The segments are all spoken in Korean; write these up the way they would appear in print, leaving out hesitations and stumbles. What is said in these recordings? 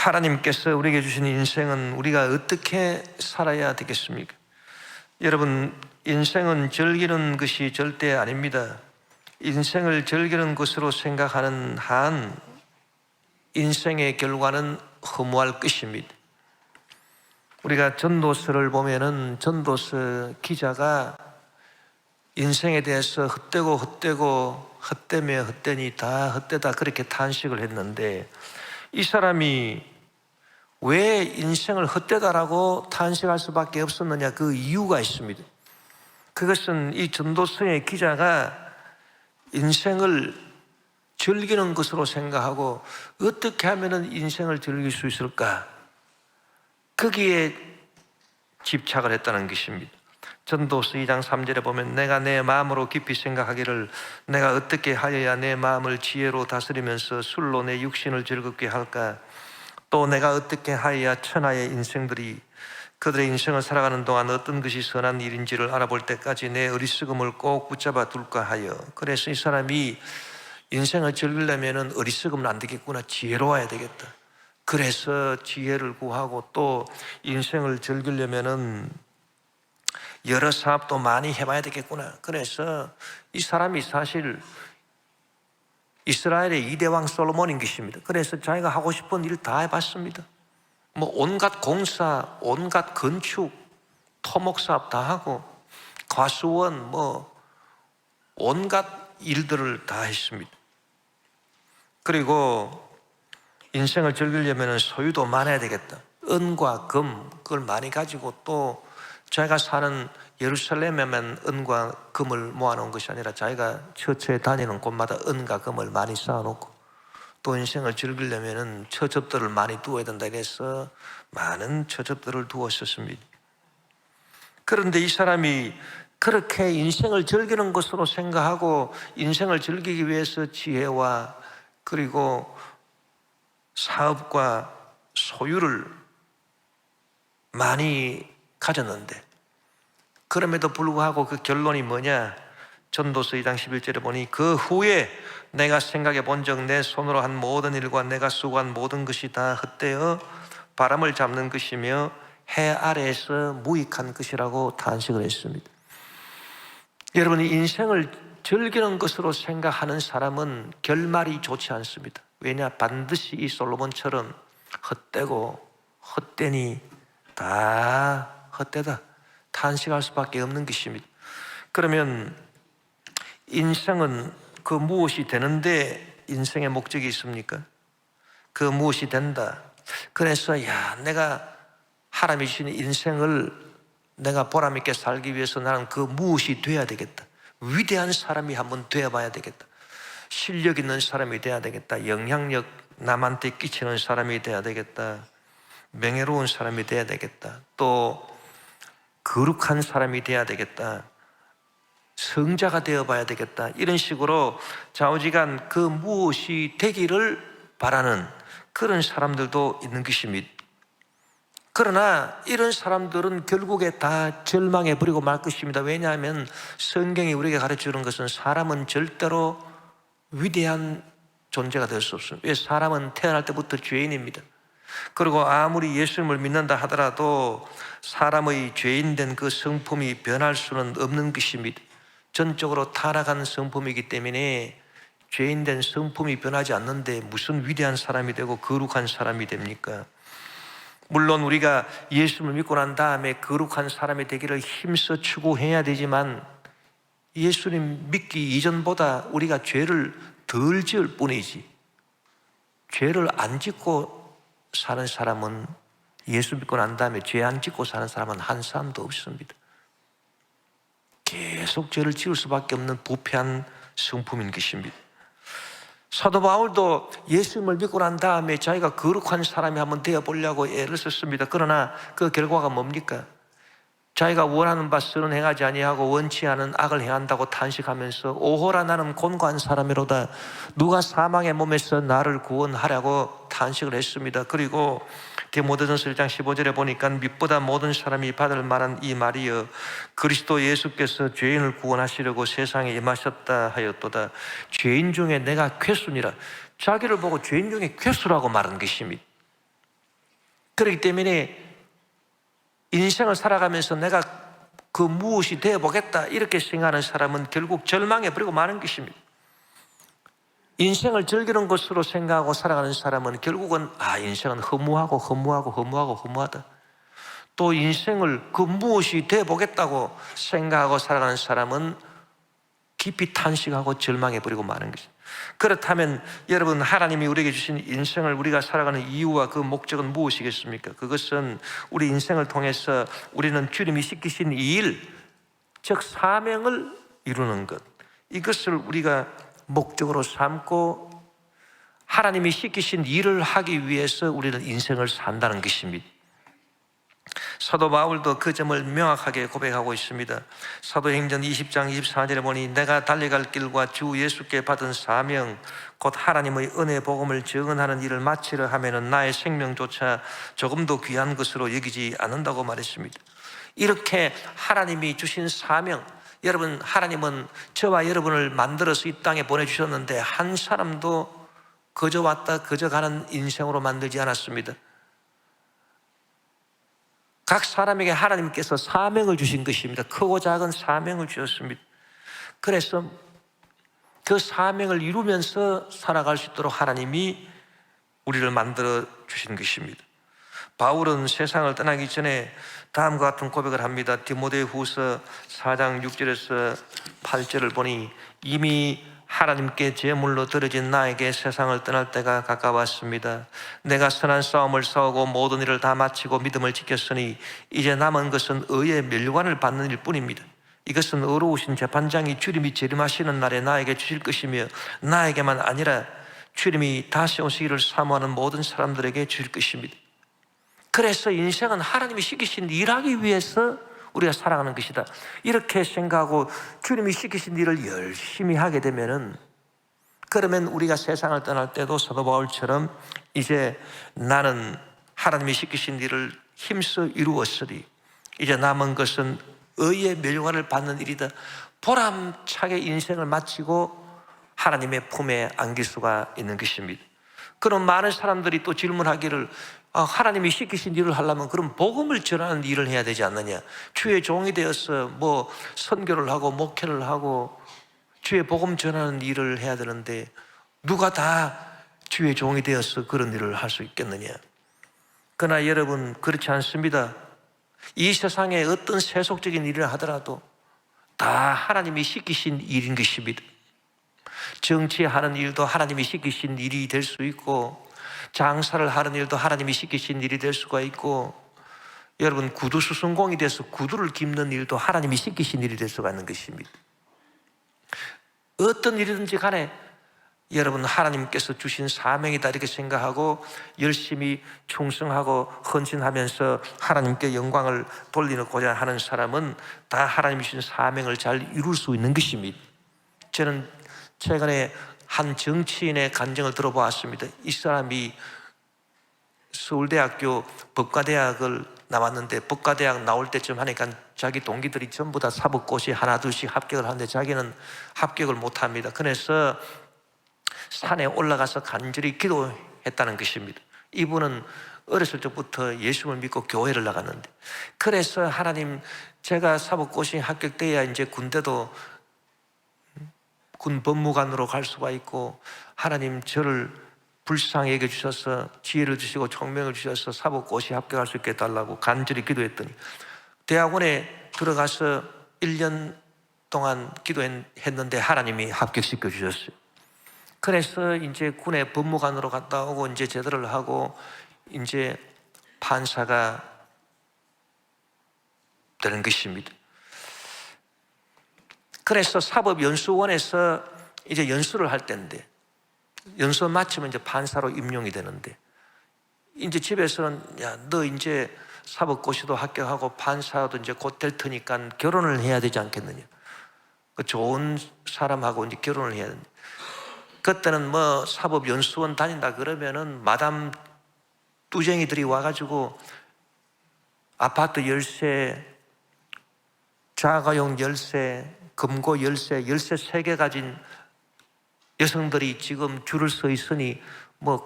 하나님께서 우리에게 주신 인생은 우리가 어떻게 살아야 되겠습니까? 여러분, 인생은 즐기는 것이 절대 아닙니다. 인생을 즐기는 것으로 생각하는 한 인생의 결과는 허무할 것입니다. 우리가 전도서를 보면은 전도서 기자가 인생에 대해서 헛되며 헛되니 다 헛되다 그렇게 탄식을 했는데, 이 사람이 왜 인생을 헛되다라고 탄식할 수밖에 없었느냐, 그 이유가 있습니다. 그것은 이 전도서의 기자가 인생을 즐기는 것으로 생각하고 어떻게 하면 인생을 즐길 수 있을까, 거기에 집착을 했다는 것입니다. 전도서 2장 3절에 보면 내가 내 마음으로 깊이 생각하기를 내가 어떻게 하여야 내 마음을 지혜로 다스리면서 술로 내 육신을 즐겁게 할까, 또 내가 어떻게 하여야 천하의 인생들이 그들의 인생을 살아가는 동안 어떤 것이 선한 일인지를 알아볼 때까지 내 어리석음을 꼭 붙잡아 둘까 하여. 그래서 이 사람이 인생을 즐기려면 어리석으면 안 되겠구나, 지혜로워야 되겠다. 그래서 지혜를 구하고, 또 인생을 즐기려면 여러 사업도 많이 해봐야 되겠구나. 그래서 이 사람이 사실 이스라엘의 2대 왕 솔로몬인 것입니다. 그래서 자기가 하고 싶은 일 다 해봤습니다. 뭐 온갖 공사, 온갖 건축, 토목사업 다 하고, 과수원, 뭐 온갖 일들을 다 했습니다. 그리고 인생을 즐기려면 소유도 많아야 되겠다. 은과 금, 그걸 많이 가지고, 또 자기가 사는 예루살렘에만 은과 금을 모아놓은 것이 아니라 자기가 처처에 다니는 곳마다 은과 금을 많이 쌓아놓고, 또 인생을 즐기려면 처첩들을 많이 두어야 된다 해서 많은 처첩들을 두었었습니다. 그런데 이 사람이 그렇게 인생을 즐기는 것으로 생각하고 인생을 즐기기 위해서 지혜와 그리고 사업과 소유를 많이 가졌는데, 그럼에도 불구하고 그 결론이 뭐냐? 전도서 2장 11절에 보니 그 후에 내가 생각해 본 적 내 손으로 한 모든 일과 내가 수고한 모든 것이 다 헛되어 바람을 잡는 것이며 해 아래에서 무익한 것이라고 탄식을 했습니다. 여러분이 인생을 즐기는 것으로 생각하는 사람은 결말이 좋지 않습니다. 왜냐? 반드시 이 솔로몬처럼 헛되고 헛되니 다 헛되다 탄식할 수밖에 없는 것입니다. 그러면 인생은 그 무엇이 되는데 인생의 목적이 있습니까? 그 무엇이 된다. 그래서 내가 하나님이 주신 인생을 내가 보람있게 살기 위해서 나는 그 무엇이 돼야 되겠다. 위대한 사람이 한번 되어봐야 되겠다. 실력 있는 사람이 돼야 되겠다. 영향력 남한테 끼치는 사람이 돼야 되겠다. 명예로운 사람이 돼야 되겠다. 또 거룩한 사람이 돼야 되겠다. 성자가 되어봐야 되겠다. 이런 식으로 좌우지간 그 무엇이 되기를 바라는 그런 사람들도 있는 것입니다. 그러나 이런 사람들은 결국에 다 절망해버리고 말 것입니다. 왜냐하면 성경이 우리에게 가르쳐주는 것은 사람은 절대로 위대한 존재가 될 수 없습니다. 왜? 사람은 태어날 때부터 죄인입니다. 그리고 아무리 예수님을 믿는다 하더라도 사람의 죄인된 그 성품이 변할 수는 없는 것입니다. 전적으로 타락한 성품이기 때문에 죄인된 성품이 변하지 않는데 무슨 위대한 사람이 되고 거룩한 사람이 됩니까? 물론 우리가 예수님을 믿고 난 다음에 거룩한 사람이 되기를 힘써 추구해야 되지만, 예수님 믿기 이전보다 우리가 죄를 덜 지을 뿐이지, 죄를 안 짓고 사는 사람은, 예수 믿고 난 다음에 죄 안 짓고 사는 사람은 한 사람도 없습니다. 계속 죄를 지을 수밖에 없는 부패한 성품인 것입니다. 사도 바울도 예수님을 믿고 난 다음에 자기가 거룩한 사람이 한번 되어보려고 애를 썼습니다. 그러나 그 결과가 뭡니까? 자기가 원하는 바 선은 행하지 아니하고 원치 않은 악을 행한다고 탄식하면서 오호라 나는 곤고한 사람이로다. 누가 사망의 몸에서 나를 구원하려고 탄식을 했습니다. 그리고 디모데전서 1장 15절에 보니까 빛보다 모든 사람이 받을 만한 이 말이여 그리스도 예수께서 죄인을 구원하시려고 세상에 임하셨다 하였도다. 죄인 중에 내가 괴수니라. 자기를 보고 죄인 중에 괴수라고 말한 것입니다. 그렇기 때문에 인생을 살아가면서 내가 그 무엇이 되어보겠다 이렇게 생각하는 사람은 결국 절망해버리고 마는 것입니다. 인생을 즐기는 것으로 생각하고 살아가는 사람은 결국은 인생은 허무하다. 또 인생을 그 무엇이 되어보겠다고 생각하고 살아가는 사람은 깊이 탄식하고 절망해버리고 마는 것입니다. 그렇다면 여러분, 하나님이 우리에게 주신 인생을 우리가 살아가는 이유와 그 목적은 무엇이겠습니까? 그것은 우리 인생을 통해서 우리는 주님이 시키신 이 일, 즉 사명을 이루는 것, 이것을 우리가 목적으로 삼고 하나님이 시키신 일을 하기 위해서 우리는 인생을 산다는 것입니다. 사도 바울도 그 점을 명확하게 고백하고 있습니다. 사도행전 20장 24절에 보니 내가 달려갈 길과 주 예수께 받은 사명 곧 하나님의 은혜 복음을 증언하는 일을 마치려 하면은 나의 생명조차 조금도 귀한 것으로 여기지 않는다고 말했습니다. 이렇게 하나님이 주신 사명, 여러분, 하나님은 저와 여러분을 만들어서 이 땅에 보내주셨는데 한 사람도 그저 왔다 그저 가는 인생으로 만들지 않았습니다. 각 사람에게 하나님께서 사명을 주신 것입니다. 크고 작은 사명을 주셨습니다. 그래서 그 사명을 이루면서 살아갈 수 있도록 하나님이 우리를 만들어 주신 것입니다. 바울은 세상을 떠나기 전에 다음과 같은 고백을 합니다. 디모데후서 4장 6절에서 8절을 보니 이미 하나님께 제물로 드려진 나에게 세상을 떠날 때가 가까웠습니다. 내가 선한 싸움을 싸우고 모든 일을 다 마치고 믿음을 지켰으니 이제 남은 것은 의의 멸관을 받는 일뿐입니다. 이것은 의로우신 재판장이 주님이 재림하시는 날에 나에게 주실 것이며 나에게만 아니라 주님이 다시 오시기를 사모하는 모든 사람들에게 주실 것입니다. 그래서 인생은 하나님이 시키신 일하기 위해서 우리가 살아가는 것이다, 이렇게 생각하고 주님이 시키신 일을 열심히 하게 되면은, 그러면 우리가 세상을 떠날 때도 사도 바울처럼 이제 나는 하나님이 시키신 일을 힘써 이루었으니 이제 남은 것은 의의 멸관을 받는 일이다, 보람차게 인생을 마치고 하나님의 품에 안길 수가 있는 것입니다. 그럼 많은 사람들이 또 질문하기를, 하나님이 시키신 일을 하려면 그럼 복음을 전하는 일을 해야 되지 않느냐, 주의 종이 되어서 뭐 선교를 하고 목회를 하고 주의 복음 전하는 일을 해야 되는데 누가 다 주의 종이 되어서 그런 일을 할 수 있겠느냐. 그러나 여러분, 그렇지 않습니다. 이 세상에 어떤 세속적인 일을 하더라도 다 하나님이 시키신 일인 것입니다. 정치하는 일도 하나님이 시키신 일이 될 수 있고, 장사를 하는 일도 하나님이 시키신 일이 될 수가 있고, 여러분, 구두 수선공이 돼서 구두를 깁는 일도 하나님이 시키신 일이 될 수가 있는 것입니다. 어떤 일이든지 간에 여러분, 하나님께서 주신 사명이다 이렇게 생각하고 열심히 충성하고 헌신하면서 하나님께 영광을 돌리고자 하는 사람은 다 하나님이 주신 사명을 잘 이룰 수 있는 것입니다. 저는 최근에 한 정치인의 간증을 들어보았습니다. 이 사람이 서울대학교 법과대학을 나왔는데 법과대학 나올 때쯤 하니까 자기 동기들이 전부 다 사법고시 하나 둘씩 합격을 하는데 자기는 합격을 못합니다. 그래서 산에 올라가서 간절히 기도했다는 것입니다. 이분은 어렸을 적부터 예수를 믿고 교회를 나갔는데, 그래서 하나님, 제가 사법고시 합격돼야 이제 군대도 군 법무관으로 갈 수가 있고, 하나님 저를 불쌍히 여겨주셔서 지혜를 주시고 총명을 주셔서 사법고시 합격할 수 있게 해달라고 간절히 기도했더니 대학원에 들어가서 1년 동안 기도했는데 하나님이 합격시켜 주셨어요. 그래서 이제 군의 법무관으로 갔다 오고 이제 제대를 하고 이제 판사가 되는 것입니다. 그래서 사법연수원에서 이제 연수를 할 때인데, 연수 마치면 이제 판사로 임용이 되는데, 이제 집에서는 야, 너 이제 사법고시도 합격하고 판사도 이제 곧 될 테니까 결혼을 해야 되지 않겠느냐. 그 좋은 사람하고 이제 결혼을 해야 되는데, 그때는 뭐 사법연수원 다닌다 그러면은 마담 뚜쟁이들이 와가지고 아파트 열쇠, 자가용 열쇠, 금고 열쇠 3개 가진 여성들이 지금 줄을 서 있으니 뭐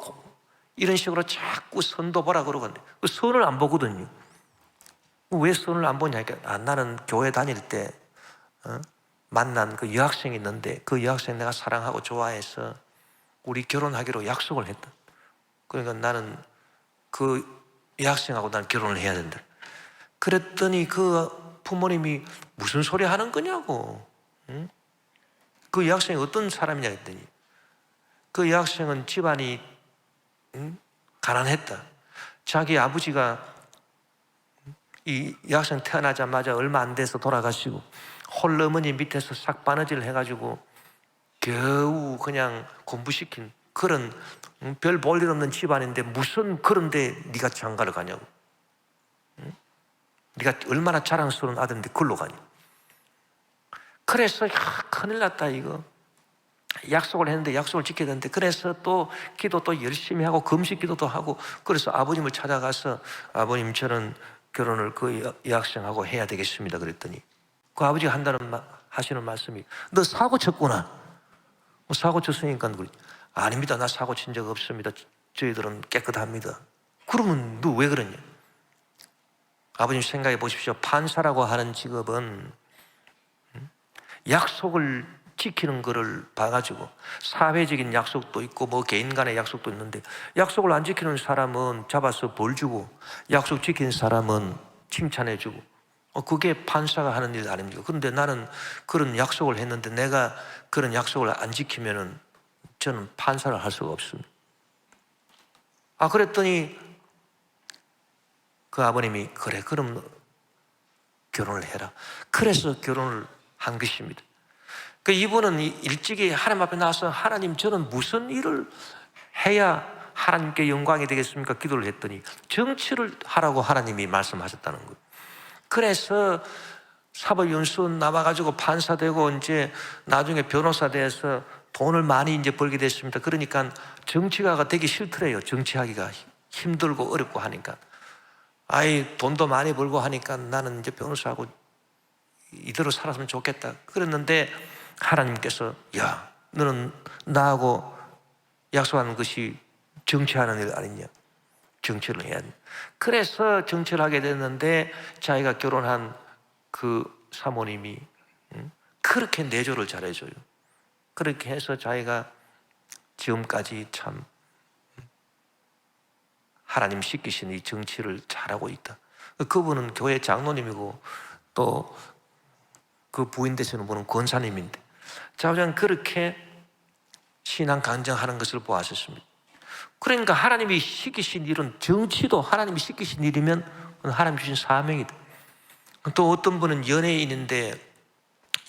이런 식으로 자꾸 선도 보라 그러거든요. 그 선을 안 보거든요. 왜 선을 안 보냐니까, 나는 교회 다닐 때 만난 그 여학생이 있는데 그 여학생 내가 사랑하고 좋아해서 우리 결혼하기로 약속을 했다. 그러니까 나는 그 여학생하고 난 결혼을 해야 된다. 그랬더니 그 부모님이 무슨 소리 하는 거냐고. 응? 그 여학생이 어떤 사람이냐 했더니 그 여학생은 집안이 가난했다. 자기 아버지가 이 여학생 태어나자마자 얼마 안 돼서 돌아가시고 홀어머니 밑에서 싹 바느질 해가지고 겨우 그냥 공부시킨 그런 별 볼 일 없는 집안인데 무슨 그런데 네가 장가를 가냐고. 네가 얼마나 자랑스러운 아들인데 그걸로 가냐. 그래서 큰일 났다 이거. 약속을 했는데 약속을 지켜야 되는데 그래서 또 기도 또 열심히 하고 금식 기도도 하고 그래서 아버님을 찾아가서 아버님 저는 결혼을 그 여학생하고 해야 되겠습니다 그랬더니 그 아버지가 하시는 말씀이 너 사고 쳤구나. 사고 쳤으니까 아닙니다. 나 사고 친 적 없습니다. 저희들은 깨끗합니다. 그러면 너 왜 그러냐? 아버님 생각해 보십시오. 판사라고 하는 직업은 약속을 지키는 것을 봐가지고 사회적인 약속도 있고 뭐 개인 간의 약속도 있는데 약속을 안 지키는 사람은 잡아서 벌 주고 약속 지킨 사람은 칭찬해 주고 그게 판사가 하는 일 아닙니까? 그런데 나는 그런 약속을 했는데 내가 그런 약속을 안 지키면은 저는 판사를 할 수가 없습니다. 그랬더니 그 아버님이 그래 그럼 결혼을 해라. 그래서 결혼을 한 것입니다. 그 이분은 일찍이 하나님 앞에 나와서 하나님 저는 무슨 일을 해야 하나님께 영광이 되겠습니까? 기도를 했더니 정치를 하라고 하나님이 말씀하셨다는 거예요. 그래서 사법연수 나와가지고 판사 되고 이제 나중에 변호사 돼서 돈을 많이 이제 벌게 됐습니다. 그러니까 정치가가 되기 싫더래요. 정치하기가 힘들고 어렵고 하니까. 돈도 많이 벌고 하니까 나는 이제 변호사하고 이대로 살았으면 좋겠다. 그랬는데 하나님께서 야, 너는 나하고 약속하는 것이 정치하는 일 아니냐? 정치를 해야 돼. 그래서 정치를 하게 됐는데 자기가 결혼한 그 사모님이 그렇게 내조를 잘해줘요. 그렇게 해서 자기가 지금까지 참 하나님 시키신 이 정치를 잘하고 있다. 그분은 교회 장로님이고 또 그 부인 되시는 분은 권사님인데 저는 그렇게 신앙 강정하는 것을 보았었습니다. 그러니까 하나님이 시키신 일은 정치도 하나님이 시키신 일이면 하나님 주신 사명이다. 또 어떤 분은 연예인인데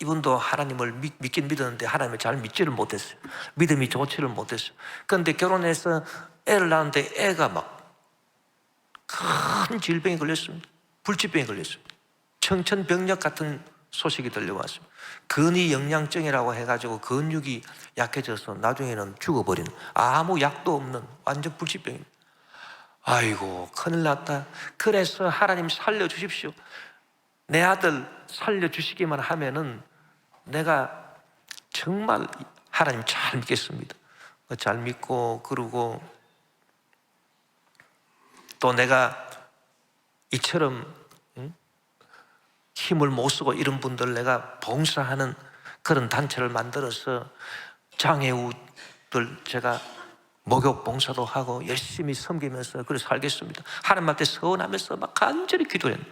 이분도 하나님을 믿긴 믿었는데 하나님을 잘 믿지를 못했어요. 믿음이 좋지를 못했어요. 그런데 결혼해서 애를 낳았는데 애가 막 큰 질병에 걸렸습니다. 불치병에 걸렸습니다. 청천벽력 같은 소식이 들려왔습니다. 근위영양증이라고 해가지고 근육이 약해져서 나중에는 죽어버리는 아무 약도 없는 완전 불치병입니다. 아이고 큰일 났다. 그래서 하나님 살려주십시오. 내 아들 살려주시기만 하면은 내가 정말 하나님 잘 믿겠습니다. 잘 믿고 그러고 또 내가 이처럼 힘을 못 쓰고 이런 분들 내가 봉사하는 그런 단체를 만들어서 장애우들 제가 목욕 봉사도 하고 열심히 섬기면서 그래 살겠습니다. 하나님한테 서원하면서 막 간절히 기도했는데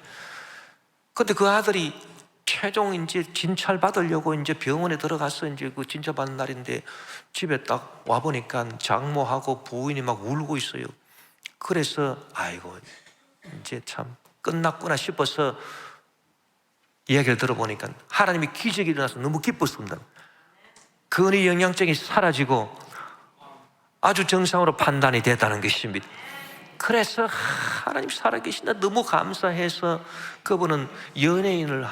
근데 그 아들이 최종 이제 진찰 받으려고 이제 병원에 들어가서 이제 그 진찰 받는 날인데 집에 딱 와보니까 장모하고 부인이 막 울고 있어요. 그래서 아이고 이제 참 끝났구나 싶어서 이야기를 들어보니까 하나님이 기적이 일어나서 너무 기뻤습니다. 근위 영양증이 사라지고 아주 정상으로 판단이 됐다는 것입니다. 그래서 하나님 살아계신다 너무 감사해서 그분은 연예인을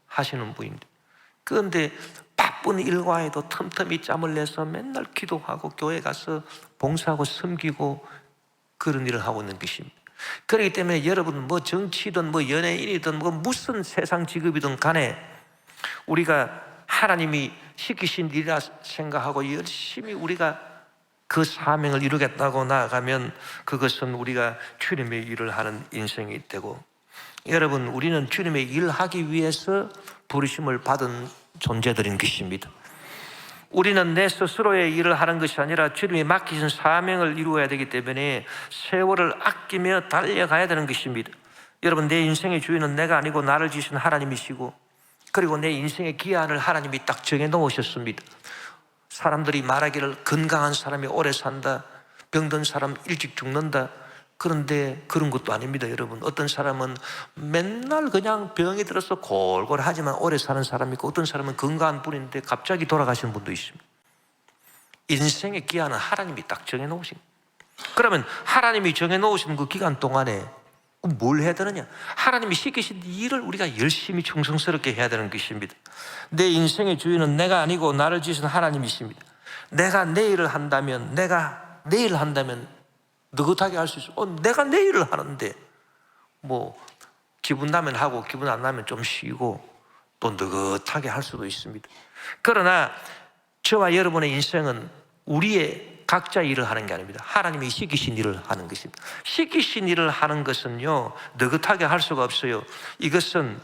하시는 분인데 그런데 바쁜 일과에도 틈틈이 짬을 내서 맨날 기도하고 교회 가서 봉사하고 섬기고 그런 일을 하고 있는 것입니다. 그렇기 때문에 여러분 뭐 정치든 뭐 연예인이든 뭐 무슨 세상 직업이든 간에 우리가 하나님이 시키신 일이라 생각하고 열심히 우리가 그 사명을 이루겠다고 나아가면 그것은 우리가 주님의 일을 하는 인생이 되고, 여러분, 우리는 주님의 일을 하기 위해서 부르심을 받은 존재들인 것입니다. 우리는 내 스스로의 일을 하는 것이 아니라 주님이 맡기신 사명을 이루어야 되기 때문에 세월을 아끼며 달려가야 되는 것입니다. 여러분, 내 인생의 주인은 내가 아니고 나를 지으신 하나님이시고, 그리고 내 인생의 기한을 하나님이 딱 정해 놓으셨습니다. 사람들이 말하기를 건강한 사람이 오래 산다, 병든 사람 일찍 죽는다. 그런데 그런 것도 아닙니다, 여러분. 어떤 사람은 맨날 그냥 병이 들어서 골골하지만 오래 사는 사람이 있고, 어떤 사람은 건강한 분인데 갑자기 돌아가시는 분도 있습니다. 인생의 기한은 하나님이 딱 정해 놓으신 거예요. 그러면 하나님이 정해 놓으신 그 기간 동안에 뭘 해야 되느냐? 하나님이 시키신 일을 우리가 열심히 충성스럽게 해야 되는 것입니다. 내 인생의 주인은 내가 아니고 나를 지으신 하나님이십니다. 내가 내일을 한다면, 내가 내일 한다면 느긋하게 할 수 있어. 내가 내일을 하는데 뭐 기분 나면 하고 기분 안 나면 좀 쉬고 또 느긋하게 할 수도 있습니다. 그러나 저와 여러분의 인생은 우리의 각자 일을 하는 게 아닙니다. 하나님이 시키신 일을 하는 것입니다. 시키신 일을 하는 것은요, 느긋하게 할 수가 없어요. 이것은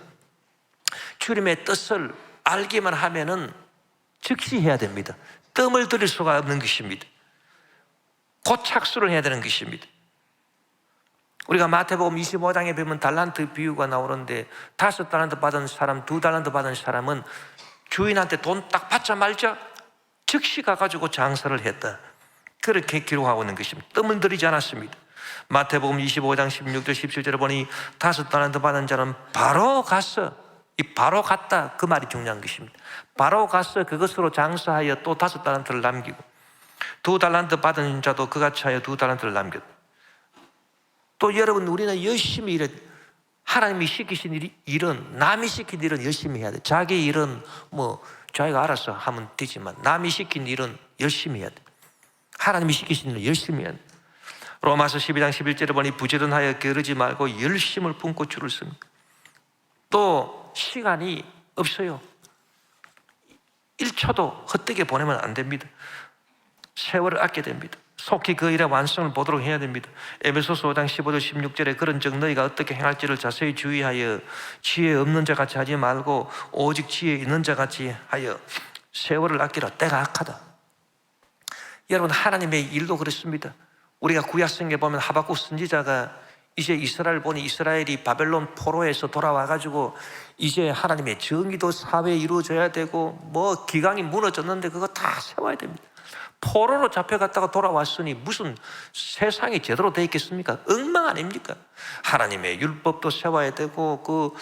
주님의 뜻을 알기만 하면은 즉시 해야 됩니다. 뜸을 들일 수가 없는 것입니다. 곧 착수를 해야 되는 것입니다. 우리가 마태복음 25장에 보면 달란트 비유가 나오는데 5달란트 받은 사람, 2달란트 받은 사람은 주인한테 돈 딱 받자마자 즉시 가가지고 장사를 했다. 그렇게 기록하고 있는 것입니다. 뜸을 들이지 않았습니다. 마태복음 25장 16절 17절에 보니 5달란트 받은 자는 바로 갔어. 이 바로 갔다, 그 말이 중요한 것입니다. 바로 가서 그것으로 장사하여 또 5달란트를 남기고, 2달란트 받은 자도 그같이 하여 2달란트를 남겼다. 또 여러분, 우리는 열심히 일해. 하나님이 시키신 일은, 남이 시킨 일은 열심히 해야 돼. 자기 일은 뭐 자기가 알아서 하면 되지만 남이 시킨 일은 열심히 해야 돼. 하나님이 시키신 일은 열심히 해야 돼. 로마서 12장 11절에 보니 부지런하여 게으르지 말고 열심을 품고 줄을 씁니다. 또 시간이 없어요. 1초도 헛되게 보내면 안 됩니다. 세월을 아껴야 됩니다. 속히 그 일의 완성을 보도록 해야 됩니다. 에베소서 5장 15절 16절에 그런즉 너희가 어떻게 행할지를 자세히 주의하여 지혜 없는 자 같이 하지 말고 오직 지혜 있는 자 같이 하여 세월을 아끼라. 때가 악하다. 여러분, 하나님의 일도 그렇습니다. 우리가 구약성경에 보면 하박국 선지자가 이제 이스라엘 보니 이스라엘이 바벨론 포로에서 돌아와가지고 이제 하나님의 정의도 사회에 이루어져야 되고 뭐 기강이 무너졌는데 그거 다 세워야 됩니다. 포로로 잡혀갔다가 돌아왔으니 무슨 세상이 제대로 돼 있겠습니까? 엉망 아닙니까? 하나님의 율법도 세워야 되고 그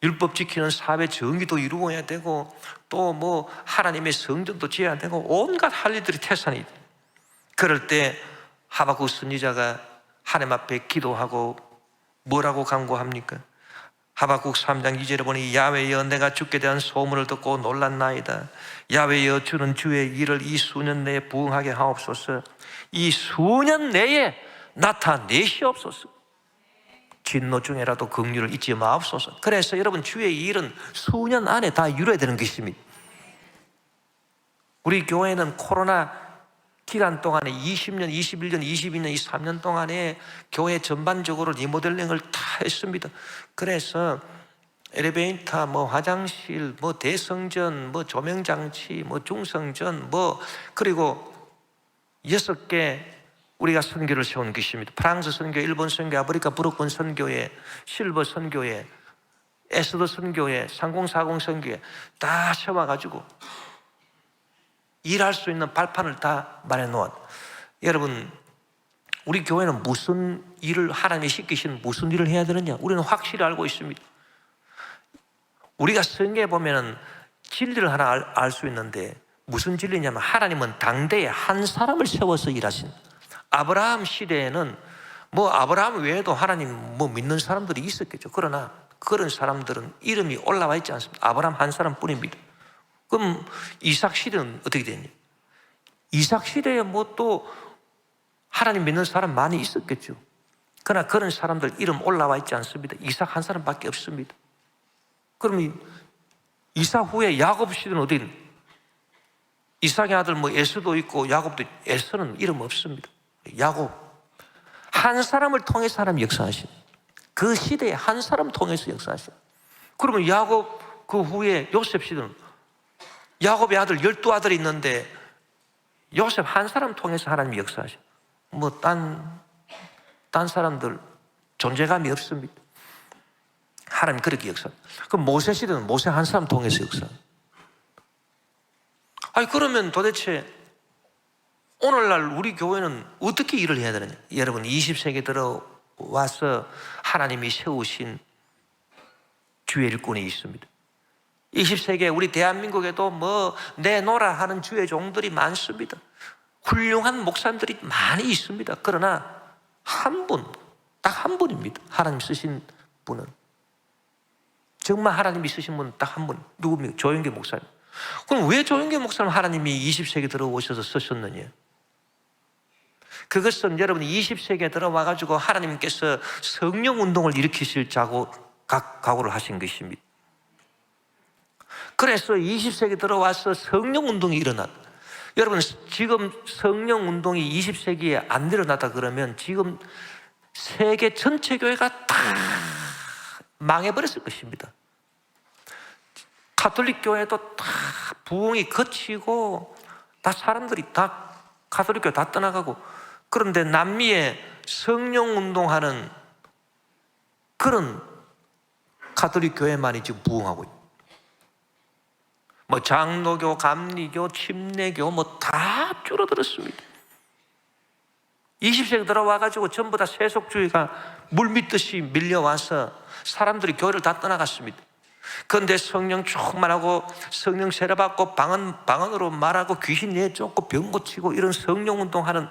율법 지키는 사회 정의도 이루어야 되고 또 뭐 하나님의 성전도 지어야 되고 온갖 할 일들이 태산이 돼요. 그럴 때 하박국 선지자가 하나님 앞에 기도하고 뭐라고 간구합니까? 하박국 3장 2절에 보니 야훼여 내가 주께 대한 소문을 듣고 놀랐나이다. 야훼여 주는 주의 일을 이 수년 내에 부응하게 하옵소서. 이 수년 내에 나타내시옵소서. 진노 중에라도 긍휼을 잊지 마옵소서. 그래서 여러분, 주의 일은 수년 안에 다 이루어야 되는 것입니다. 우리 교회는 코로나 기간 동안에 20년, 21년, 22년, 이 3년 동안에 교회 전반적으로 리모델링을 다 했습니다. 그래서 엘리베이터, 뭐 화장실, 뭐 대성전, 뭐 조명장치, 뭐 중성전, 뭐 그리고 6개 우리가 선교를 세운 것입니다. 프랑스 선교, 일본 선교, 아프리카 브루큰 선교회, 실버 선교회, 에스더 선교회, 3040 선교회 다 세워가지고 일할 수 있는 발판을 다 마련해 놓았. 여러분, 우리 교회는 무슨 일을 하나님이 시키신 무슨 일을 해야 되느냐? 우리는 확실히 알고 있습니다. 우리가 성경에 보면은 진리를 하나 알 수 있는데 무슨 진리냐면 하나님은 당대에 한 사람을 세워서 일하신. 아브라함 시대에는 뭐 아브라함 외에도 하나님 뭐 믿는 사람들이 있었겠죠. 그러나 그런 사람들은 이름이 올라와 있지 않습니다. 아브라함 한 사람뿐입니다. 그럼 이삭 시대는 어떻게 됐냐? 이삭 시대에 뭐 또 하나님 믿는 사람 많이 있었겠죠. 그러나 그런 사람들 이름 올라와 있지 않습니다. 이삭 한 사람밖에 없습니다. 그러면 이삭 후에 야곱 시대는 어디 있냐? 이삭의 아들 뭐 에서도 있고 야곱도 있고, 에서는 이름 없습니다. 야곱 한 사람을 통해서 하나님 역사하신, 그 시대에 한 사람 통해서 역사하신. 그러면 야곱 그 후에 요셉 시대는 야곱의 아들 12아들이 있는데 요셉 한 사람 통해서 하나님 역사하신. 뭐 딴 사람들 존재감이 없습니다. 하나님 그렇게 역사. 그럼 모세 시대는 모세 한 사람 통해서 역사. 아니 그러면 도대체 오늘날 우리 교회는 어떻게 일을 해야 되느냐? 여러분 20세기 들어와서 하나님이 세우신 주의 일꾼이 있습니다. 20세기에 우리 대한민국에도 뭐 내놓으라 하는 주의 종들이 많습니다. 훌륭한 목사님들이 많이 있습니다. 그러나 한 분, 딱 한 분입니다. 하나님 쓰신 분은. 정말 하나님이 쓰신 분은 딱 한 분. 누굽니까? 조영계 목사님. 그럼 왜 조영계 목사님 하나님이 20세기 들어오셔서 쓰셨느냐? 그것은 여러분 20세기에 들어와가지고 하나님께서 성령 운동을 일으키실 각오를 하신 것입니다. 그래서 20세기 들어와서 성령 운동이 일어났다. 여러분 지금 성령 운동이 20세기에 안 일어났다 그러면 지금 세계 전체 교회가 다 망해버렸을 것입니다. 가톨릭 교회도 다 부흥이 거치고 다 사람들이 다 가톨릭 교회 다 떠나가고, 그런데 남미에 성령 운동하는 그런 가톨릭 교회만이 지금 부흥하고 있습니다. 뭐 장로교, 감리교, 침례교 뭐 다 줄어들었습니다. 20세기 들어와가지고 전부 다 세속주의가 물밀듯이 밀려와서 사람들이 교회를 다 떠나갔습니다. 그런데 성령 충만하고 성령 세례받고 방언으로 말하고 귀신 내쫓고 병 고치고 이런 성령 운동하는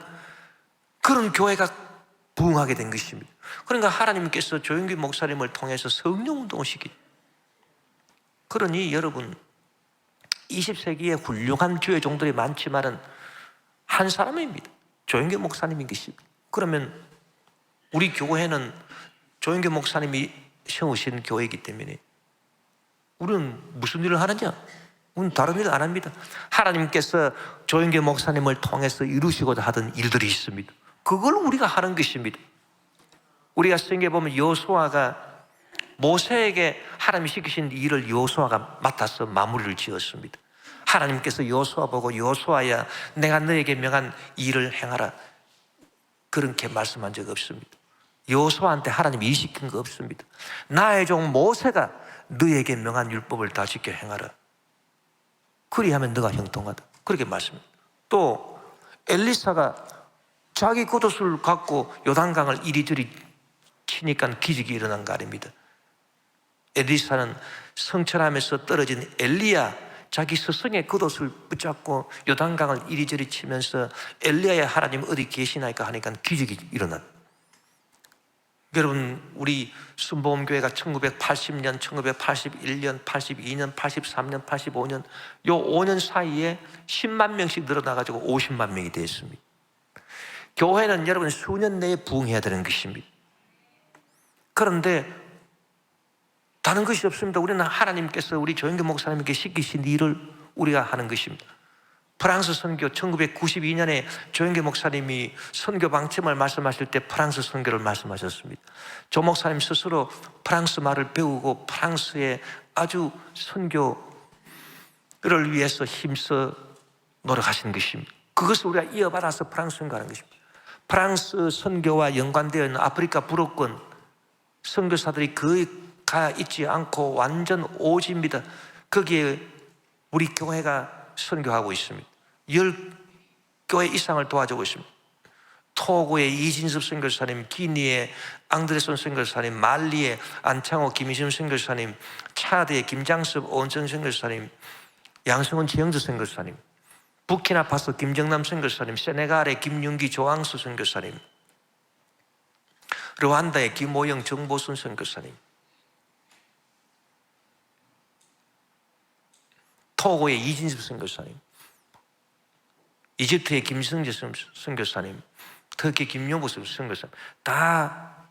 그런 교회가 부흥하게 된 것입니다. 그러니까 하나님께서 조영기 목사님을 통해서 성령 운동을 시키죠. 그러니 여러분 20세기에 훌륭한 주의 종들이 많지만은 한 사람입니다. 조영기 목사님인 것입니다. 그러면 우리 교회는 조영기 목사님이 세우신 교회이기 때문에 우리는 무슨 일을 하느냐? 우리는 다른 일을 안 합니다. 하나님께서 조영기 목사님을 통해서 이루시고자 하던 일들이 있습니다. 그걸 우리가 하는 것입니다. 우리가 성경에 보면 여호수아가 모세에게 하나님이 시키신 일을 여호수아가 맡아서 마무리를 지었습니다. 하나님께서 여호수아 보고 여호수아야 내가 너에게 명한 일을 행하라 그렇게 말씀한 적 없습니다. 여호수아한테 하나님이 일 시킨 거 없습니다. 나의 종 모세가 너에게 명한 율법을 다 지켜 행하라. 그리하면 너가 형통하다. 그렇게 말씀합니다. 또 엘리사가 자기 겉옷을 갖고 요단강을 이리저리 치니까 기적이 일어난 거 아닙니다. 엘리사는 성천함에서 떨어진 엘리야 자기 스승의 겉옷을 붙잡고 요단강을 이리저리 치면서 엘리야의 하나님 어디 계시나이까 하니까 기적이 일어난. 여러분 우리 순복음교회가 1980년, 1981년, 82년, 83년, 85년 요 5년 사이에 10만 명씩 늘어나가지고 50만 명이 됐습니다. 교회는 여러분 수년 내에 부흥해야 되는 것입니다. 그런데 다른 것이 없습니다. 우리는 하나님께서 우리 조영기 목사님께 시키신 일을 우리가 하는 것입니다. 프랑스 선교 1992년에 조영기 목사님이 선교 방침을 말씀하실 때 프랑스 선교를 말씀하셨습니다. 조 목사님 스스로 프랑스 말을 배우고 프랑스의 아주 선교를 위해서 힘써 노력하신 것입니다. 그것을 우리가 이어받아서 프랑스 선교하는 것입니다. 프랑스 선교와 연관되어 있는 아프리카 불어권 선교사들이 거의 가 있지 않고 완전 오지입니다. 거기에 우리 교회가 선교하고 있습니다. 10교회 이상을 도와주고 있습니다. 토고의 이진섭 선교사님, 기니의 앙드레손 선교사님, 말리의 안창호 김희심 선교사님, 차드의 김장섭 온천 선교사님, 양성은 지영주 선교사님, 부키나파소 김정남 선교사님, 세네갈의 김윤기 조항수 선교사님, 르완다의 김오영 정보순 선교사님, 토고의 이진섭 선교사님, 이집트의 김성재 선교사님, 터키 김용보 선교사님 다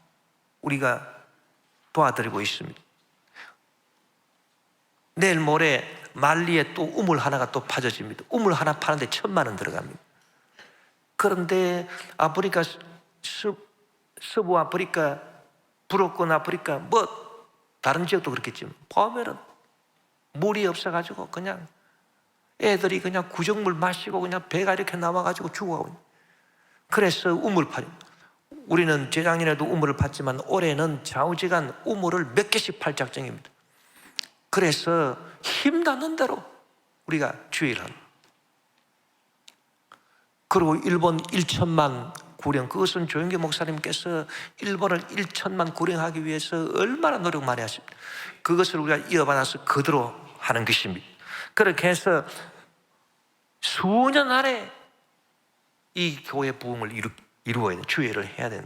우리가 도와드리고 있습니다. 내일 모레 말리에 또 우물 하나가 또 파져집니다. 우물 하나 파는데 1,000만 원 들어갑니다. 그런데 아프리카, 서부 아프리카, 브로큰 아프리카, 뭐 다른 지역도 그렇겠지만 보면은 물이 없어가지고 그냥 애들이 그냥 구정물 마시고 그냥 배가 이렇게 남아가지고 죽어가고. 그래서 우물 파죠. 우리는 재작년에도 우물을 팠지만 올해는 좌우지간 우물을 몇 개씩 팔 작정입니다. 그래서 힘닿는 대로 우리가 주의를 합니다. 그리고 일본 1천만 구령, 그것은 조영기 목사님께서 일본을 1천만 구령하기 위해서 얼마나 노력 많이 하십니까? 그것을 우리가 이어받아서 그대로 하는 것입니다. 그렇게 해서 수년 안에 이 교회 부흥을 이루어야 돼요. 주의를 해야 돼요.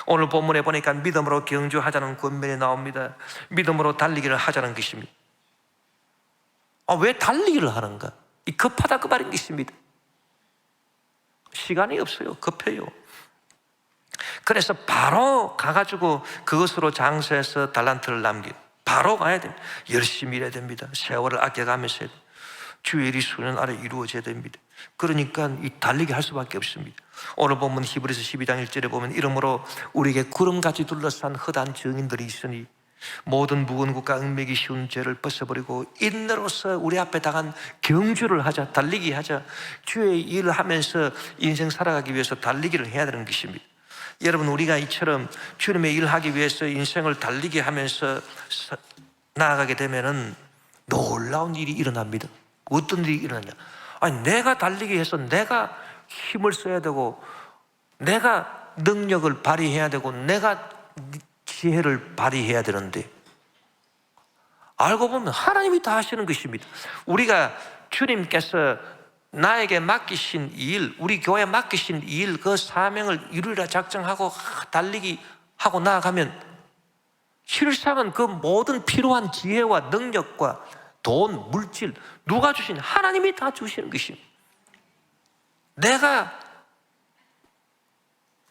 오늘 본문에 보니까 믿음으로 경주하자는 권면이 나옵니다. 믿음으로 달리기를 하자는 것입니다. 왜 달리기를 하는가? 급하다 그 말인 것입니다. 시간이 없어요. 급해요. 그래서 바로 가가지고 그것으로 장사해서 달란트를 남기고 바로 가야 됩니다. 열심히 일해야 됩니다. 세월을 아껴가면서 해야 됩니다. 주의 일이 수년 안에 이루어져야 됩니다. 그러니까 이 달리기 할 수밖에 없습니다. 오늘 보면 히브리서 12장 1절에 보면 이러므로 우리에게 구름같이 둘러싼 헛한 증인들이 있으니 모든 무거운 것과 얽매기 쉬운 죄를 벗어버리고 인내로서 우리 앞에 당한 경주를 하자, 달리기 하자. 주의 일을 하면서 인생 살아가기 위해서 달리기를 해야 되는 것입니다. 여러분, 우리가 이처럼 주님의 일을 하기 위해서 인생을 달리게 하면서 나아가게 되면은 놀라운 일이 일어납니다. 어떤 일이 일어나냐? 아니, 내가 달리기 위해서 내가 힘을 써야 되고 내가 능력을 발휘해야 되고 내가 지혜를 발휘해야 되는데 알고 보면 하나님이 다 하시는 것입니다. 우리가 주님께서 나에게 맡기신 일, 우리 교회에 맡기신 일, 그 사명을 이루리라 작정하고 달리기 하고 나아가면 실상은 그 모든 필요한 지혜와 능력과 돈, 물질 누가 주신? 하나님이 다 주시는 것입니다. 내가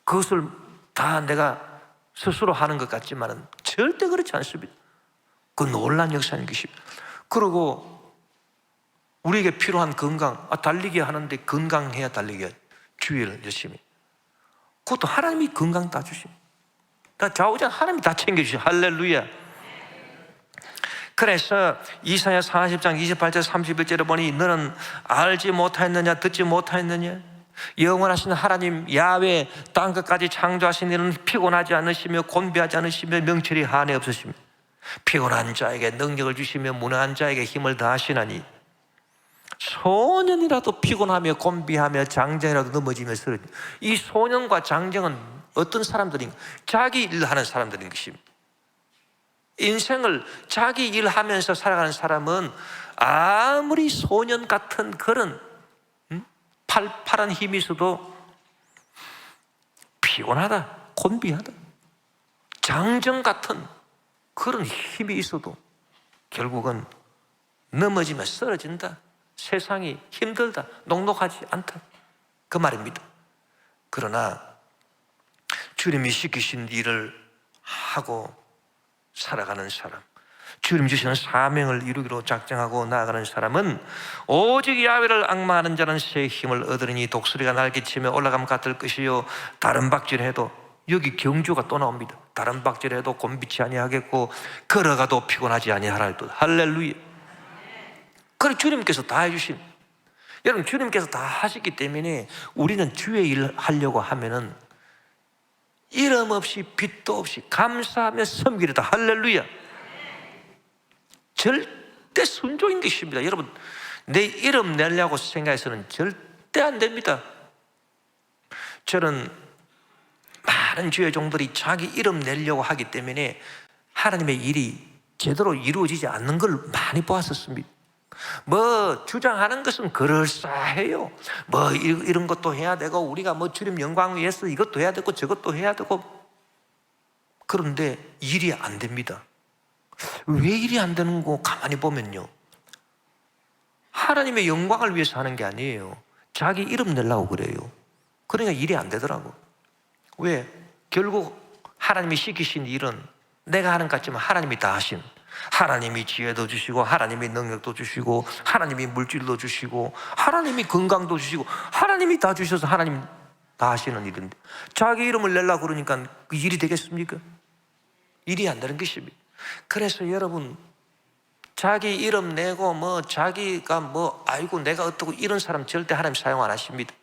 그것을 다 내가 스스로 하는 것 같지만은 절대 그렇지 않습니다. 그 놀라운 역사인 것입니다. 그리고 우리에게 필요한 건강, 달리기 하는데 건강해야 달리기 주의를 열심히. 그것도 하나님이 건강 다 주십니다. 다 좌우전 하나님이 다 챙겨주시죠. 할렐루야. 그래서 이사야 40장 28절 31절에 보니 너는 알지 못하였느냐, 듣지 못하였느냐? 영원하신 하나님 야훼 땅끝까지 창조하신 이는 피곤하지 않으시며 곤비하지 않으시며 명철이 한에 없으시며 피곤한 자에게 능력을 주시며 무능한 자에게 힘을 다하시나니 소년이라도 피곤하며 곤비하며 장정이라도 넘어지며 쓰러지. 이 소년과 장정은 어떤 사람들인가? 자기 일하는 사람들인 것입니다. 인생을 자기 일하면서 살아가는 사람은 아무리 소년 같은 그런 팔팔한 힘이 있어도 피곤하다, 곤비하다. 장정 같은 그런 힘이 있어도 결국은 넘어지면 쓰러진다. 세상이 힘들다, 녹록하지 않다, 그 말입니다. 그러나 주님이 시키신 일을 하고 살아가는 사람, 주님 주시는 사명을 이루기로 작정하고 나아가는 사람은 오직 야훼를 앙마하는 자는 새 힘을 얻으리니 독수리가 날개치며 올라감 같을 것이요 다른 박질해도, 여기 경주가 또 나옵니다. 다른 박질해도 곤비치 아니하겠고 걸어가도 피곤하지 아니하라. 할렐루야. 그래 주님께서 다 해주신, 여러분 주님께서 다 하셨기 때문에 우리는 주의 일을 하려고 하면은 이름 없이 빚도 없이 감사하며 섬기리다. 할렐루야. 절대 순종인 것입니다. 여러분 내 이름 내려고 생각해서는 절대 안 됩니다. 저는 많은 주의 종들이 자기 이름 내려고 하기 때문에 하나님의 일이 제대로 이루어지지 않는 걸 많이 보았었습니다. 뭐 주장하는 것은 그럴싸해요. 뭐 이런 것도 해야 되고 우리가 뭐 주님 영광 위해서 이것도 해야 되고 저것도 해야 되고, 그런데 일이 안 됩니다. 왜 일이 안 되는 거 가만히 보면요, 하나님의 영광을 위해서 하는 게 아니에요. 자기 이름 내려고 그래요. 그러니까 일이 안 되더라고. 왜? 결국 하나님이 시키신 일은 내가 하는 것 같지만 하나님이 다 하신, 하나님이 지혜도 주시고 하나님이 능력도 주시고 하나님이 물질도 주시고 하나님이 건강도 주시고 하나님이 다 주셔서 하나님 다 하시는 일인데 자기 이름을 내려고 그러니까 그 일이 되겠습니까? 일이 안 되는 것입니다. 그래서 여러분, 자기 이름 내고 뭐 자기가 뭐 아이고 내가 어떻고 이런 사람 절대 하나님 사용 안 하십니다.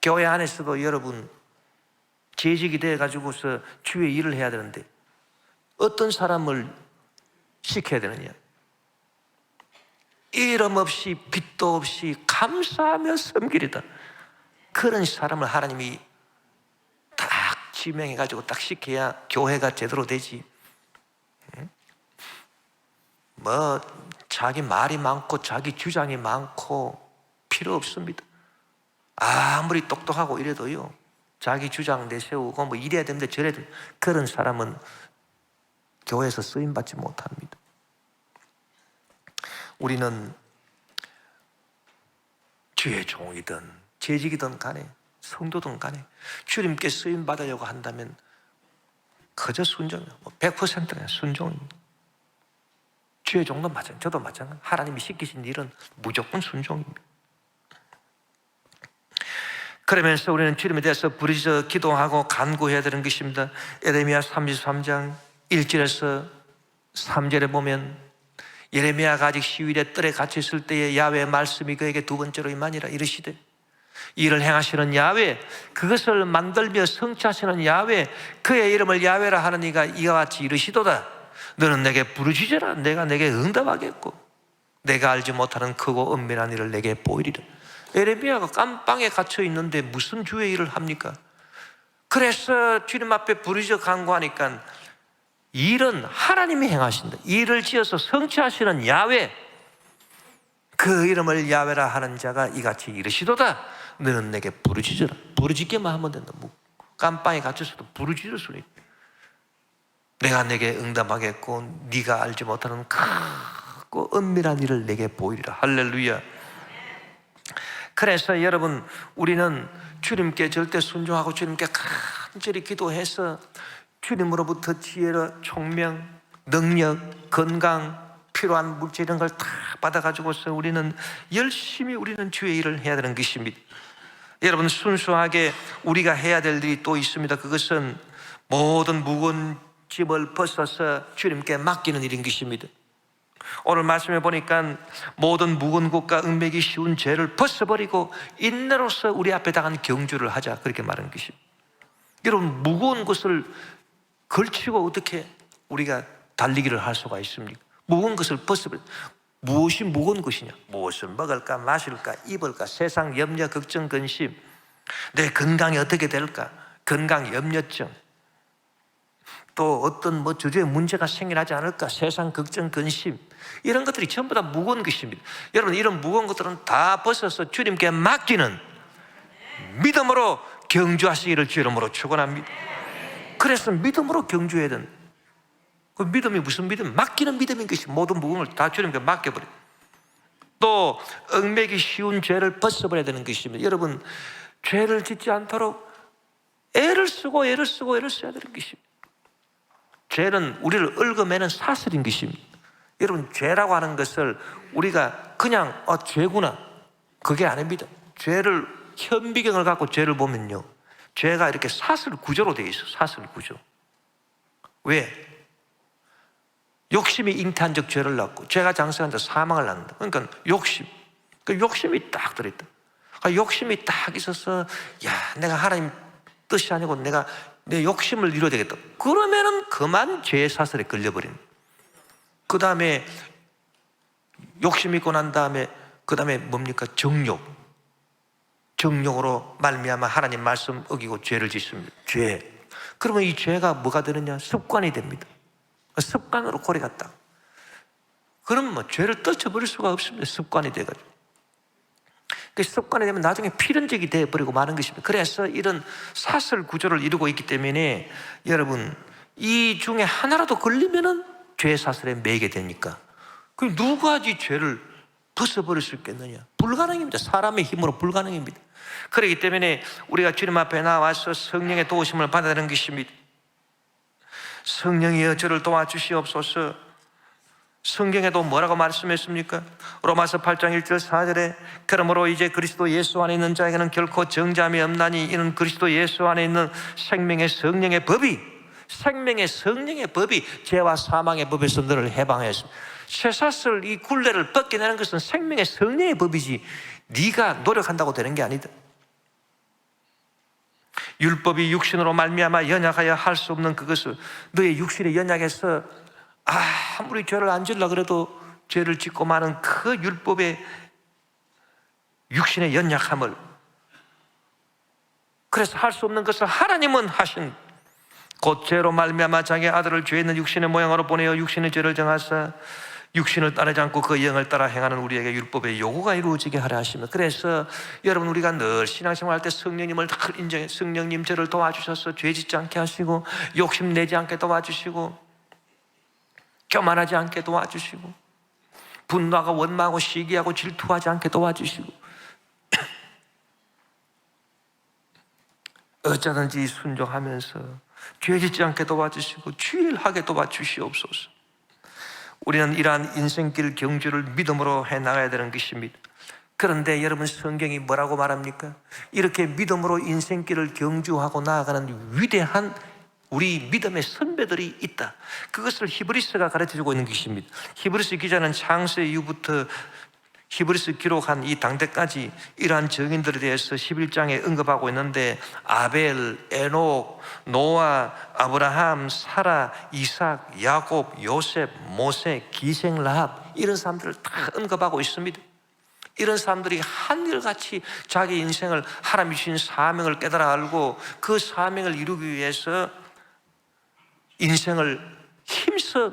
교회 안에서도 여러분 재직이 돼가지고서 주의 일을 해야 되는데 어떤 사람을 시켜야 되느냐? 이름 없이 빚도 없이 감사하며 섬기리다. 그런 사람을 하나님이 딱 지명해가지고 딱 시켜야 교회가 제대로 되지. 뭐 자기 말이 많고 자기 주장이 많고 필요 없습니다. 아무리 똑똑하고 이래도요, 자기 주장 내세우고 뭐 이래야 되는데 저래야 되는데 그런 사람은 교회에서 쓰임받지 못합니다. 우리는 주의 종이든 재직이든 간에 성도든 간에 주님께 쓰임받으려고 한다면 그저 순종이에요. 100%는 순종입니다. 주의 종도 마찬가지, 저도 마찬가지. 하나님이 시키신 일은 무조건 순종입니다. 그러면서 우리는 주님에 대해서 부르짖어 기도하고 간구해야 되는 것입니다. 예레미야 33장 1절에서 3절에 보면 예레미야가 아직 시위대 뜰에 갇혀 있을 때에 야훼의 말씀이 그에게 두 번째로 임하니라. 이르시되 이를 행하시는 야훼, 그것을 만들며 성취하시는 야훼, 그의 이름을 야훼라 하는 이가 이와 같이 이르시도다. 너는 내게 부르짖으라. 내가 내게 응답하겠고 내가 알지 못하는 크고 은밀한 일을 내게 보이리라. 예레미야가 깜빵에 갇혀 있는데 무슨 주의 일을 합니까? 그래서 주님 앞에 부르짖어 간구하니까 일은 하나님이 행하신다. 일을 지어서 성취하시는 야훼, 그 이름을 야훼라 하는 자가 이같이 이르시도다. 너는 내게 부르짖으라. 부르짖기만 하면 된다. 뭐 깜빵에 갇혀서도 부르짖을 수는 있다. 내가 내게 응답하겠고 네가 알지 못하는 크고 은밀한 일을 내게 보이리라. 할렐루야. 그래서 여러분, 우리는 주님께 절대 순종하고 주님께 간절히 기도해서 주님으로부터 지혜로 총명, 능력, 건강, 필요한 물질 이런 걸 다 받아가지고서 우리는 열심히 우리는 주의 일을 해야 되는 것입니다. 여러분, 순수하게 우리가 해야 될 일이 또 있습니다. 그것은 모든 무거운 짐을 벗어서 주님께 맡기는 일인 것입니다. 오늘 말씀해 보니까 모든 무거운 것과 응매기 쉬운 죄를 벗어버리고 인내로서 우리 앞에 당한 경주를 하자, 그렇게 말한 것입니다. 여러분, 무거운 것을 걸치고 어떻게 우리가 달리기를 할 수가 있습니까? 무거운 것을 벗어버려. 무엇이 무거운 것이냐? 무엇을 먹을까, 마실까, 입을까, 세상 염려, 걱정, 근심, 내 건강이 어떻게 될까, 건강 염려증, 또 어떤 뭐 주주의 문제가 생겨나지 않을까, 세상 걱정, 근심, 이런 것들이 전부 다 무거운 것입니다. 여러분, 이런 무거운 것들은 다 벗어서 주님께 맡기는 믿음으로 경주하시기를 주 이름으로 축원합니다. 그래서 믿음으로 경주해야 된다. 그 믿음이 무슨 믿음? 맡기는 믿음인 것이 모든 무거운 걸 다 주님께 맡겨버려요. 또 얽매기 쉬운 죄를 벗어버려야 되는 것입니다. 여러분, 죄를 짓지 않도록 애를 쓰고 애를 써야 되는 것입니다. 죄는 우리를 얽어매는 사슬인 것입니다. 여러분, 죄라고 하는 것을 우리가 그냥 죄구나, 그게 아닙니다. 죄를, 현미경을 갖고 죄를 보면요, 죄가 이렇게 사슬 구조로 되어 있어요. 사슬 구조. 왜? 욕심이 잉태한 적 죄를 낳고 죄가 장성한 적 사망을 낳는다. 그러니까 욕심, 그 욕심이 딱 들어있다. 그러니까 욕심이 딱 있어서 내가 하나님 뜻이 아니고 내가 내 욕심을 이뤄야 되겠다. 그러면은 그만 죄의 사슬에 걸려버립니다. 그 다음에 욕심 있고 난 다음에 그 다음에 뭡니까? 정욕으로 말미암아 하나님 말씀 어기고 죄를 짓습니다. 죄. 그러면 이 죄가 뭐가 되느냐? 습관이 됩니다. 습관으로 고래갔다. 그럼 뭐 죄를 떨쳐버릴 수가 없습니다. 습관이 돼가지고. 그 습관이 되면 나중에 필연적이 되어버리고 마는 것입니다. 그래서 이런 사슬 구조를 이루고 있기 때문에 여러분, 이 중에 하나라도 걸리면은 죄의 사슬에 매게 되니까 그 누가 이 죄를 벗어버릴 수 있겠느냐? 불가능입니다. 사람의 힘으로 불가능입니다. 그렇기 때문에 우리가 주님 앞에 나와서 성령의 도우심을 받아야 하는 것입니다. 성령이여 저를 도와주시옵소서. 성경에도 뭐라고 말씀했습니까? 로마서 8장 1절 4절에 그러므로 이제 그리스도 예수 안에 있는 자에게는 결코 정죄함이 없나니 이는 그리스도 예수 안에 있는 생명의 성령의 법이 죄와 사망의 법에서 너를 해방했습니다. 쇠사슬 이 굴레를 벗겨내는 것은 생명의 성령의 법이지 네가 노력한다고 되는 게 아니다. 율법이 육신으로 말미암아 연약하여 할 수 없는 그것을 너의 육신의 연약에서 아무리 죄를 안 지으려고 그래도 죄를 짓고 마는 그 율법의 육신의 연약함을, 그래서 할 수 없는 것을 하나님은 하신 곧 죄로 말미암아 자기 아들을 죄 있는 육신의 모양으로 보내어 육신의 죄를 정하사 육신을 따르지 않고 그 영을 따라 행하는 우리에게 율법의 요구가 이루어지게 하려 하시며, 그래서 여러분 우리가 늘 신앙생활할 때 성령님을 다 인정해. 성령님 저를 도와주셔서 죄 짓지 않게 하시고 욕심내지 않게 도와주시고 교만하지 않게 도와주시고 분노하고 원망하고 시기하고 질투하지 않게 도와주시고 어쩌든지 순종하면서 죄 짓지 않게 도와주시고 주일하게 도와주시옵소서. 우리는 이러한 인생길 경주를 믿음으로 해나가야 되는 것입니다. 그런데 여러분 성경이 뭐라고 말합니까? 이렇게 믿음으로 인생길을 경주하고 나아가는 위대한 우리 믿음의 선배들이 있다. 그것을 히브리서가 가르쳐주고 있는 것입니다. 히브리서 기자는 창세 이후부터 히브리서 기록한 이 당대까지 이러한 증인들에 대해서 11장에 언급하고 있는데 아벨, 에녹, 노아, 아브라함, 사라, 이삭, 야곱, 요셉, 모세, 기생, 라합 이런 사람들을 다 언급하고 있습니다. 이런 사람들이 한결같이 자기 인생을 하나님이 주신 사명을 깨달아 알고 그 사명을 이루기 위해서 인생을 힘써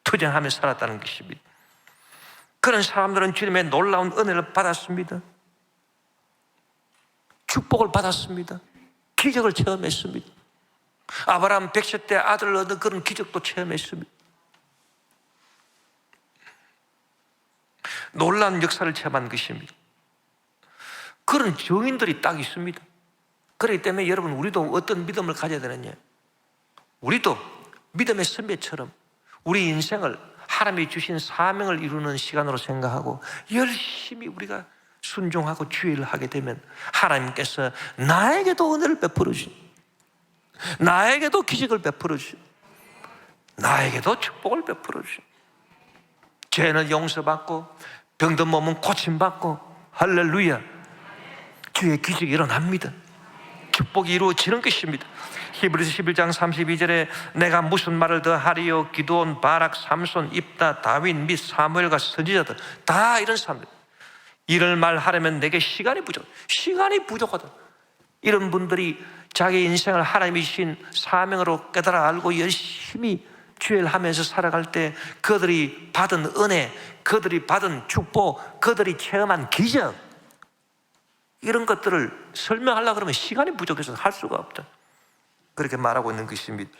투쟁하며 살았다는 것입니다. 그런 사람들은 주님의 놀라운 은혜를 받았습니다. 축복을 받았습니다. 기적을 체험했습니다. 아브라함 100세 때 아들을 얻은 그런 기적도 체험했습니다. 놀라운 역사를 체험한 것입니다. 그런 증인들이 딱 있습니다. 그렇기 때문에 여러분 우리도 어떤 믿음을 가져야 되느냐, 우리도 믿음의 선배처럼 우리 인생을 하나님이 주신 사명을 이루는 시간으로 생각하고 열심히 우리가 순종하고 주의를 하게 되면 하나님께서 나에게도 은혜를 베풀어 주시고 나에게도 기적을 베풀어 주시고 나에게도 축복을 베풀어 주시고 죄는 용서받고 병든 몸은 고침받고 할렐루야 주의 기적이 일어납니다. 축복이 이루어지는 것입니다. 히브리서 11장 32절에 내가 무슨 말을 더 하리요 기드온, 바락, 삼손, 입다, 다윗 및 사무엘과 선지자들 다 이런 사람들, 이를 말하려면 내게 시간이 부족하다. 이런 분들이 자기 인생을 하나님이 주신 사명으로 깨달아 알고 열심히 주의를 하면서 살아갈 때 그들이 받은 은혜, 그들이 받은 축복, 그들이 체험한 기적, 이런 것들을 설명하려고 그러면 시간이 부족해서 할 수가 없다. 그렇게 말하고 있는 것입니다.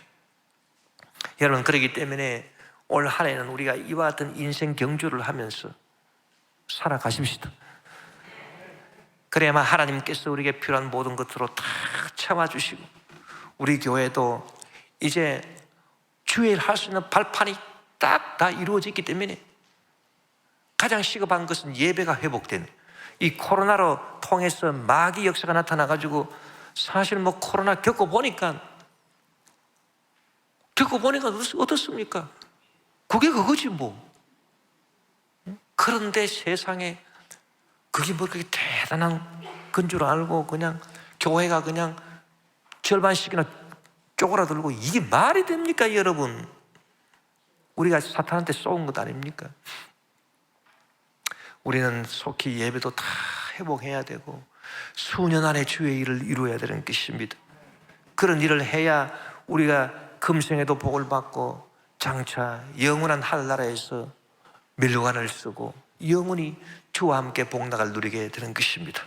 여러분, 그렇기 때문에 올 한 해는 우리가 이와 같은 인생 경주를 하면서 살아가십시다. 그래야만 하나님께서 우리에게 필요한 모든 것으로 다 채워주시고 우리 교회도 이제 주일 할 수 있는 발판이 딱 다 이루어졌기 때문에 가장 시급한 것은 예배가 회복되는, 이 코로나로 통해서 마귀 역사가 나타나가지고 사실 뭐 코로나 겪어보니까 어떻습니까? 그게 그거지 뭐. 그런데 세상에 그게 뭐 그렇게 대단한 건 줄 알고 그냥 교회가 그냥 절반씩이나 쪼그라들고 이게 말이 됩니까 여러분? 우리가 사탄한테 쏘은 것 아닙니까? 우리는 속히 예배도 다 회복해야 되고 수년 안에 주의 일을 이루어야 되는 것입니다. 그런 일을 해야 우리가 금생에도 복을 받고 장차 영원한 하늘나라에서 멸관을 쓰고 영원히 주와 함께 복락을 누리게 되는 것입니다.